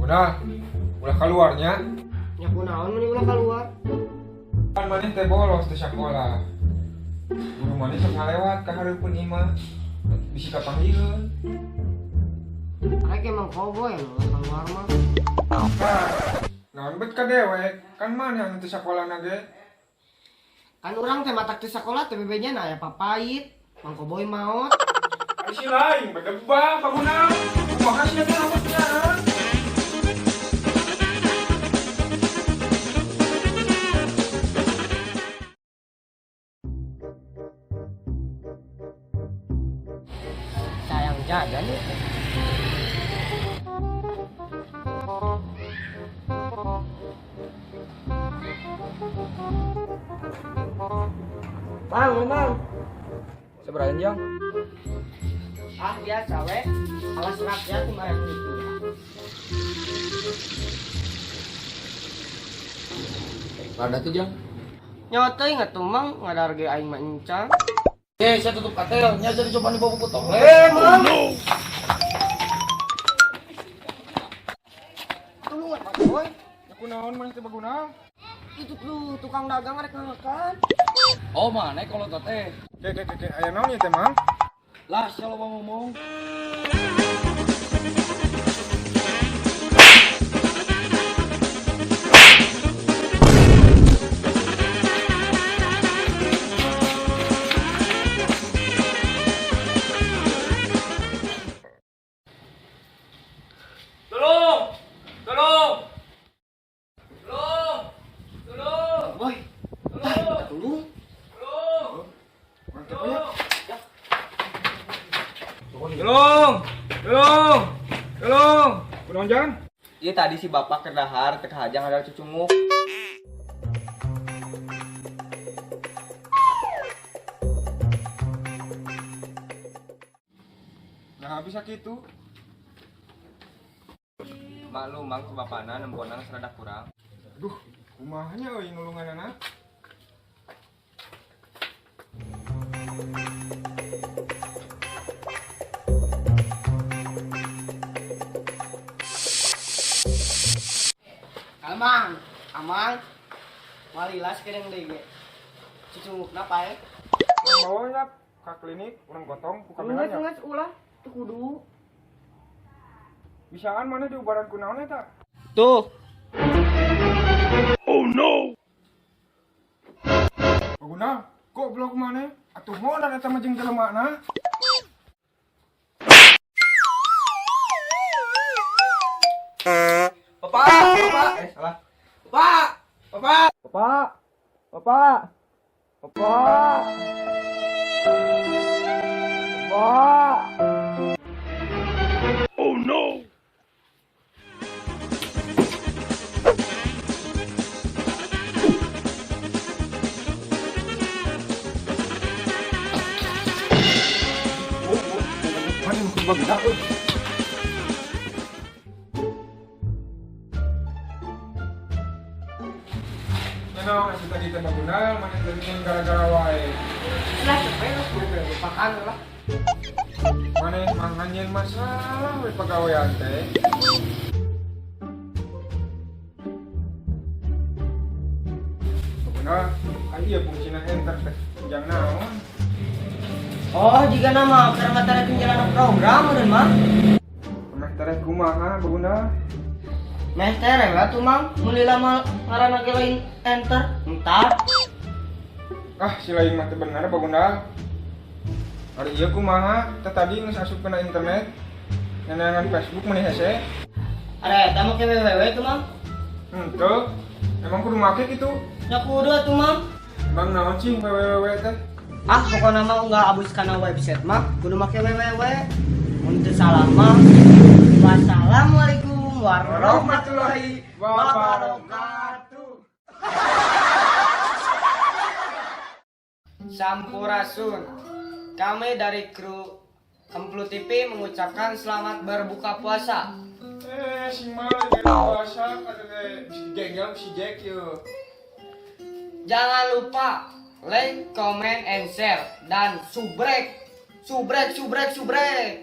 udah keluarnya. Ya kunaon mending ulah keluar. Kan maneh teh bolos teh sekolah. Guru maneh sok ngalewat ka hareupeun imah. Bisi kapanggieun. Arek emang koboy anu keluar mah. Naon bet ka dewek? Kan maneh anu teh sakolahna ge. Kan urang teh matak di sekolah teh bebenya na aya papait, Mang Koboy maot. Ari si lain bedebah paguna. Kumaha sia teh rambutnya? Sayang jajan ya. Bang. Seberapa jam? Ah biasa we. Alas rakyat kemarin itu. Rada tuh jam. Nyotoy ngatuh mang ngadarge aing mah encang. Saya tutup katel, nya jadi coba dibawa potong. Mang. Tulungan Mang Koboy. Aku naon maneh teh baguna? Itu tuh tukang dagang rek ngalekan. Oh mana kalau teh Kek aya naon ieu teh, Mang? lah kalau mau ngomong Boy. Tulung. Mantap ya. Tolong. Kunaon jan? Iya tadi si bapak kedahar teh hajang ada cucunguk. Nah, bisa gitu. Maklum mang si bapana nemponang serada kurang. Aduh, kumahanya euy ngulunganana. Aman. Walilas kedeng deui ge. Cucungukna pae. Bawa ya ke klinik, urang gotong ku kameranya. Nges ulah teu kudu. Bisaan mana diubaran kunaon eta? Tuh. Baguna, goblok mana? Atuh modal eta mah jeung jelemana. Salah. Mana mungkin baguna euy. Nyaho asup tadi teh baguna, mana teuing gara-gara wae. Lah cepet lupakan lah. Mana manganyeun masalah we pagawean teh. Baguna, kan ieu fungsina enter teh. Jang naon? Oh, jika nama karena materi penjalanan program meureun mah. Meh tereh kumaha baguna? Meh tere we tuh mang, meuli lama ngaranna ge lain enter. Entar. Ah, si lain mah teu bener baguna. Ari ieu kumaha? Teh tadi geus asup kana internet. Nyanangan Facebook meuni hese. Ada eta mah ke wewe tuh mang. Henteu. Emang kudu make kitu? Ya kudu atuh mang. Emang naon sih wewe teh? Ah, pokoknya mah enggak abis kana website mah kudu make wewe. Mun teu salah mah. Wassalamualaikum warahmatullahi wabarakatuh. Sampurasun. Kami dari kru Kemplu TV mengucapkan selamat berbuka puasa. Si Mal jadi puasa kata si Genggam si Jack yuk. Jangan lupa like, comment, and share dan subrek.